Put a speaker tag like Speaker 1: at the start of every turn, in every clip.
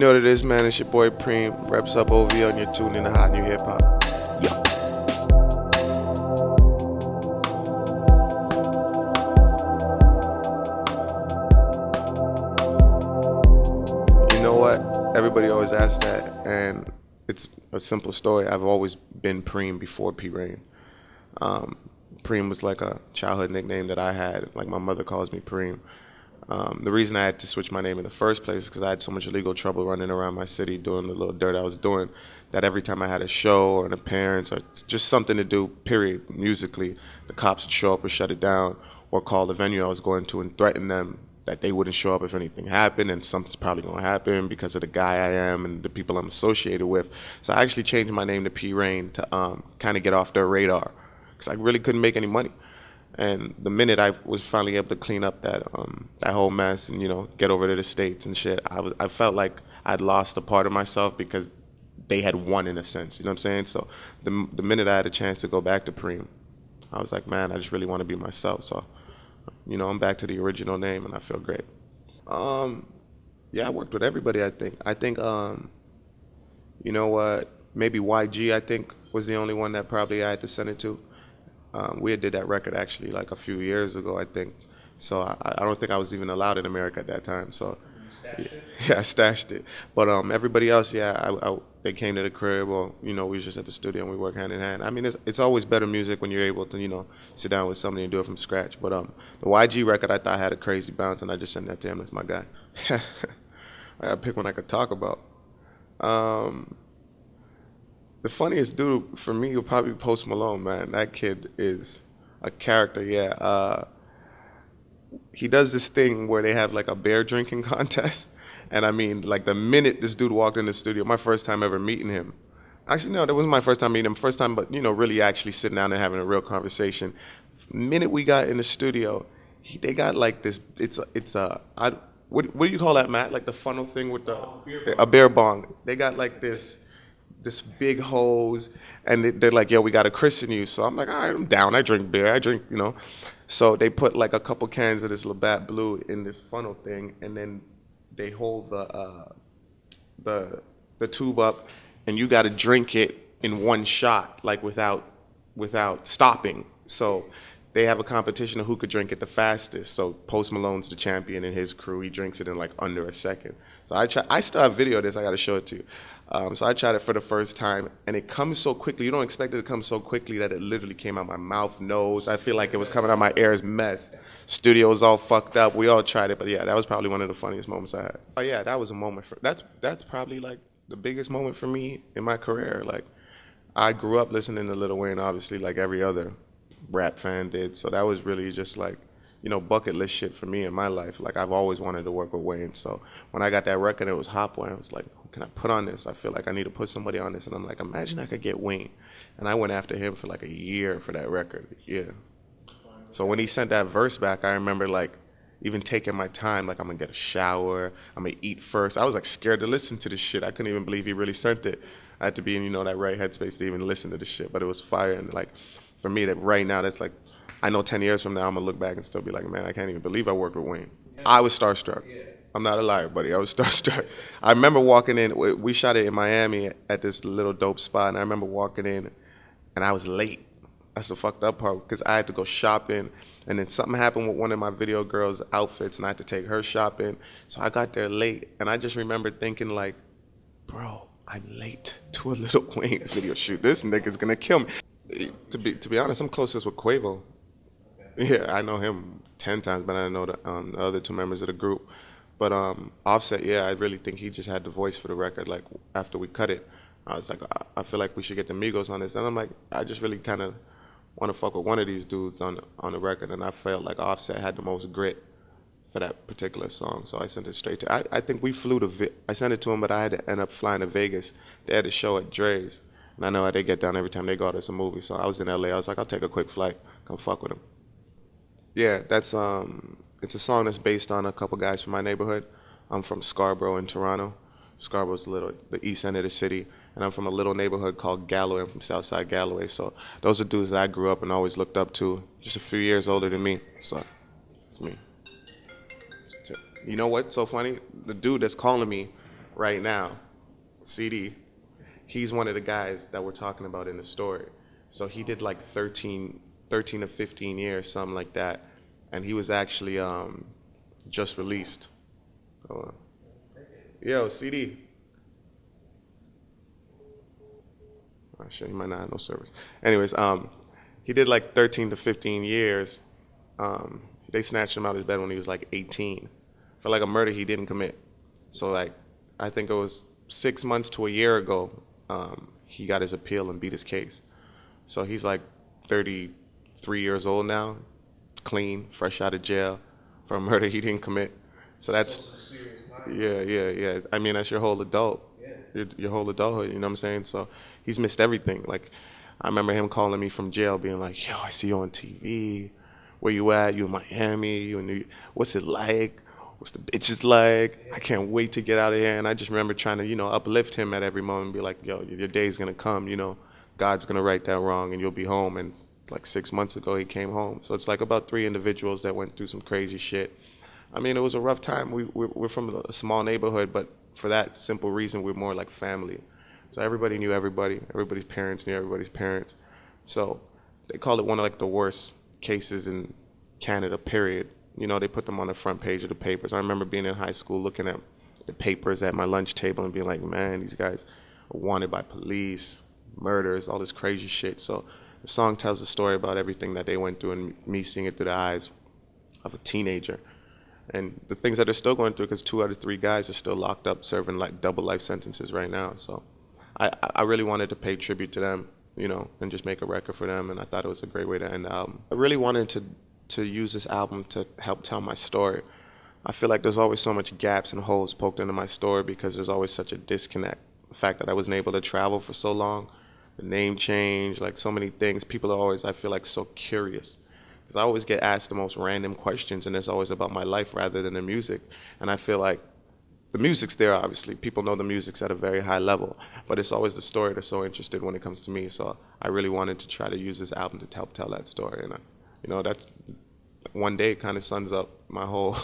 Speaker 1: You know what it is, man? It's your boy Preem. Reps up OV on your tune in the hot new hip hop. Yo. You know what? Everybody always asks that, and it's a simple story. I've always been Preem before P Rain. Preem was like a childhood nickname that I had. Like my mother calls me Preem. The reason I had to switch my name in the first place is because I had so much illegal trouble running around my city doing the little dirt I was doing that every time I had a show or an appearance or just something to do, period, musically, the cops would show up or shut it down or call the venue I was going to and threaten them that they wouldn't show up if anything happened, and something's probably going to happen because of the guy I am and the people I'm associated with. So I actually changed my name to P Rain to kind of get off their radar because I really couldn't make any money. And the minute I was finally able to clean up that whole mess and get over to the States and shit, I felt like I'd lost a part of myself because they had won in a sense. You know what I'm saying? So the minute I had a chance to go back to Preem, I was like, man, I just really want to be myself. So I'm back to the original name and I feel great. Yeah, I worked with everybody. I think you know what? Maybe YG I think was the only one that probably I had to send it to. We had did that record actually like a few years ago, I think. So I don't think I was even allowed in America at that time. So yeah, I stashed it. But everybody else, yeah, they came to the crib, or we was just at the studio and we work hand in hand. I mean, it's always better music when you're able to sit down with somebody and do it from scratch. But the YG record I thought had a crazy bounce, and I just sent that to him. That's my guy. I gotta pick one I could talk about. The funniest dude for me will probably be Post Malone, man. That kid is a character, yeah. He does this thing where they have like a beer drinking contest. And I mean, like the minute this dude walked in the studio, my first time ever meeting him. Actually, no, that wasn't my first time meeting him. First time, but really actually sitting down and having a real conversation. Minute we got in the studio, they got like this. What do you call that, Matt? Like the funnel thing with a beer bong. They got like this big hose, and they're like, yo, we got to christen you. So I'm like, all right, I'm down. I drink beer. I drink. So they put like a couple cans of this Labatt Blue in this funnel thing, and then they hold the tube up, and you got to drink it in one shot, like without stopping. So they have a competition of who could drink it the fastest. So Post Malone's the champion, and his crew, he drinks it in like under a second. So I still have video of this. I got to show it to you. So I tried it for the first time, and it comes so quickly. You don't expect it to come so quickly that it literally came out my mouth, nose. I feel like it was coming out my ears, mess. Studio was all fucked up. We all tried it, but yeah, that was probably one of the funniest moments I had. Oh yeah, that was a moment that's probably like the biggest moment for me in my career. Like I grew up listening to Lil Wayne, obviously, like every other rap fan did. So that was really just like bucket list shit for me in my life. Like I've always wanted to work with Wayne. So when I got that record, it was Hot Boy. I was like, who can I put on this? I feel like I need to put somebody on this. And I'm like, imagine I could get Wayne. And I went after him for like a year for that record. Yeah. So when he sent that verse back, I remember like even taking my time. Like I'm gonna get a shower. I'm gonna eat first. I was like scared to listen to this shit. I couldn't even believe he really sent it. I had to be in that right headspace to even listen to this shit. But it was fire. And like for me, that right now, that's like, I know 10 years from now, I'm going to look back and still be like, man, I can't even believe I worked with Wayne. I was starstruck. I'm not a liar, buddy. I was starstruck. I remember walking in. We shot it in Miami at this little dope spot, and I remember walking in, and I was late. That's the fucked up part, because I had to go shopping, and then something happened with one of my video girls' outfits, and I had to take her shopping. So I got there late, and I just remember thinking like, bro, I'm late to a Lil Wayne video shoot. This nigga's going to kill me. To be honest, I'm closest with Quavo. Yeah, I know him 10 times, but I don't know the other two members of the group. But Offset, yeah, I really think he just had the voice for the record. Like, after we cut it, I was like, I feel like we should get the Migos on this. And I'm like, I just really kind of want to fuck with one of these dudes on the record. And I felt like Offset had the most grit for that particular song. So I sent it straight to I think we flew to, I sent it to him, but I had to end up flying to Vegas. They had a show at Dre's. And I know how they get down every time they go to some movie. So I was in LA. I was like, I'll take a quick flight. Come fuck with him. Yeah, that's it's a song that's based on a couple guys from my neighborhood. I'm from Scarborough in Toronto. Scarborough's the east end of the city, and I'm from a little neighborhood called Galloway. I'm from Southside Galloway. So those are dudes that I grew up and always looked up to. Just a few years older than me. So it's me. You know what's so funny? The dude that's calling me right now, CD, he's one of the guys that we're talking about in the story. So he did like 13 to 15 years, something like that. And he was actually just released. Hold on. Yo, CD. Oh, shit, he might not have no service. Anyways, he did like 13 to 15 years. They snatched him out of his bed when he was like 18 for like a murder he didn't commit. So like, I think it was 6 months to a year ago, he got his appeal and beat his case. So he's like 33 years old now, clean, fresh out of jail for a murder he didn't commit. So that's, yeah. I mean, that's your whole adult, your whole adulthood, you know what I'm saying? So he's missed everything. Like, I remember him calling me from jail being like, yo, I see you on TV. Where you at? You in Miami? You in New York? What's it like? What's the bitches like? I can't wait to get out of here. And I just remember trying to, uplift him at every moment and be like, yo, your day's going to come, God's going to right that wrong and you'll be home. And like 6 months ago, he came home. So it's like about 3 individuals that went through some crazy shit. I mean, it was a rough time. We're from a small neighborhood, but for that simple reason, we're more like family. So everybody knew everybody. Everybody's parents knew everybody's parents. So they call it one of like the worst cases in Canada, period. They put them on the front page of the papers. I remember being in high school looking at the papers at my lunch table and being like, man, these guys are wanted by police, murders, all this crazy shit. So the song tells a story about everything that they went through and me seeing it through the eyes of a teenager. And the things that they're still going through, because 2 out of 3 guys are still locked up serving like double life sentences right now. So I really wanted to pay tribute to them, and just make a record for them. And I thought it was a great way to end the album. I really wanted to use this album to help tell my story. I feel like there's always so much gaps and holes poked into my story because there's always such a disconnect. The fact that I wasn't able to travel for so long, the name change, like so many things. People are always, I feel like, so curious. Because I always get asked the most random questions and it's always about my life rather than the music. And I feel like the music's there, obviously. People know the music's at a very high level. But it's always the story that's so interested when it comes to me. So I really wanted to try to use this album to help tell that story. And that's one day kind of sums up my whole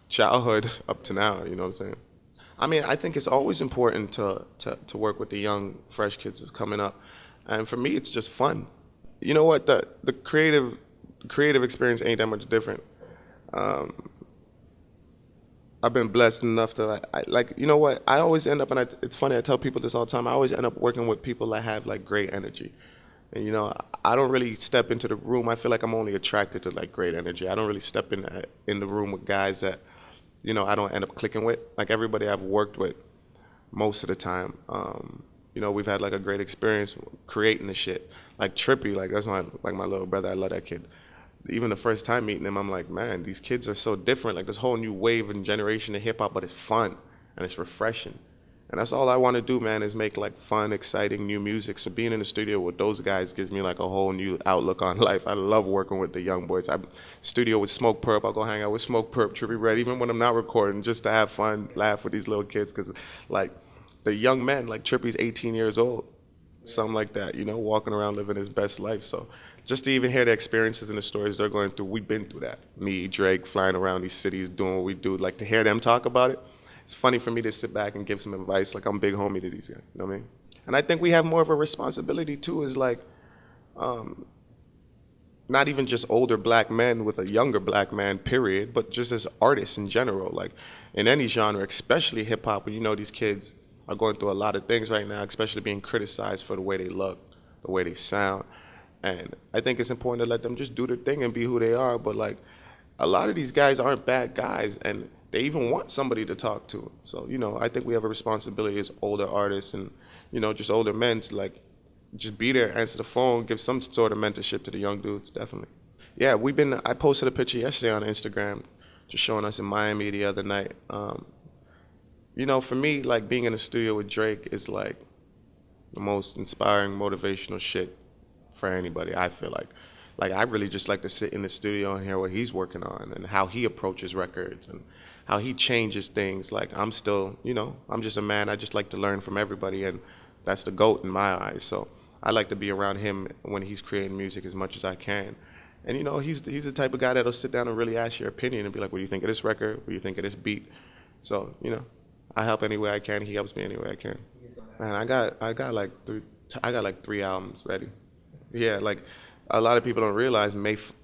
Speaker 1: childhood up to now, you know what I'm saying? I mean, I think it's always important to work with the young, fresh kids that's coming up. And for me, it's just fun. You know what? The creative experience ain't that much different. I've been blessed enough to you know what? I always end up, and it's funny, I tell people this all the time, I always end up working with people that have like great energy. And I don't really step into the room. I feel like I'm only attracted to like great energy. I don't really step in the room with guys that, I don't end up clicking with. Like everybody I've worked with most of the time, we've had like a great experience creating the shit. Like Trippy, like that's my little brother. I love that kid. Even the first time meeting him, I'm like, man, these kids are so different. Like this whole new wave and generation of hip hop, but it's fun and it's refreshing. And that's all I want to do, man, is make like fun, exciting new music. So being in the studio with those guys gives me like a whole new outlook on life. I love working with the young boys. I'm studio with Smoke Perp. I'll go hang out with Smoke Perp, Trippie Redd, even when I'm not recording, just to have fun, laugh with these little kids. Because like the young men, like Trippie's 18 years old, something like that, walking around living his best life. So just to even hear the experiences and the stories they're going through, we've been through that. Me, Drake, flying around these cities, doing what we do. Like to hear them talk about it, it's funny for me to sit back and give some advice. Like I'm big homie to these guys, you know what I mean? And I think we have more of a responsibility too, is like, not even just older black men with a younger black man, period, but just as artists in general, like in any genre, especially hip hop, where these kids are going through a lot of things right now, especially being criticized for the way they look, the way they sound. And I think it's important to let them just do their thing and be who they are. But like a lot of these guys aren't bad guys, and they even want somebody to talk to. So, I think we have a responsibility as older artists and, just older men to like just be there, answer the phone, give some sort of mentorship to the young dudes, definitely. Yeah, I posted a picture yesterday on Instagram just showing us in Miami the other night. For me, like being in the studio with Drake is like the most inspiring, motivational shit for anybody, I feel like. Like I really just like to sit in the studio and hear what he's working on and how he approaches records and how he changes things. Like I'm still, I'm just a man. I just like to learn from everybody, and that's the GOAT in my eyes. So I like to be around him when he's creating music as much as I can. And he's the type of guy that'll sit down and really ask your opinion and be like, what do you think of this record? What do you think of this beat? So, I help any way I can. He helps me any way I can. Man, I got like three albums ready. Yeah, like a lot of people don't realize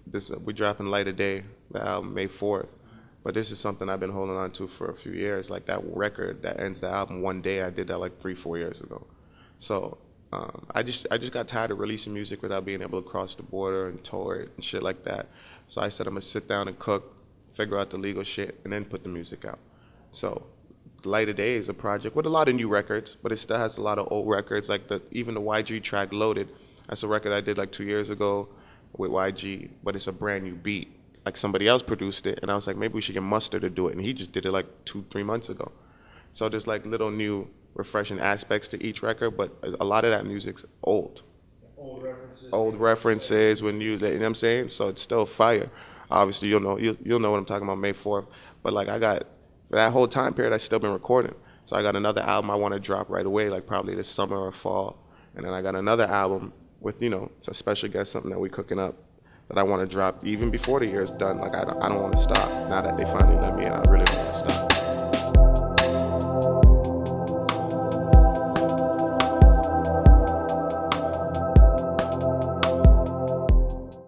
Speaker 1: this we dropping Light of Day, the album May 4th. But this is something I've been holding on to for a few years. Like that record that ends the album one day, I did that like 3, 4 years ago. So I just got tired of releasing music without being able to cross the border and tour it and shit like that. So I said I'm gonna sit down and cook, figure out the legal shit, and then put the music out. So Light of Day is a project with a lot of new records, but it still has a lot of old records. Like even the YG track Loaded, that's a record I did like 2 years ago with YG, but it's a brand new beat. Like somebody else produced it, and I was like, maybe we should get Mustard to do it, and he just did it like 2, 3 months ago. So there's like little new refreshing aspects to each record, but a lot of that music's old. Old references when you know what I'm saying? So it's still fire. Obviously, you'll know what I'm talking about May 4th. But like for that whole time period, I still been recording. So I got another album I want to drop right away, like probably this summer or fall. And then I got another album with, it's a special guest, something that we cooking up that I want to drop even before the year is done. Like I don't want to stop now that they finally let me in. I really don't want to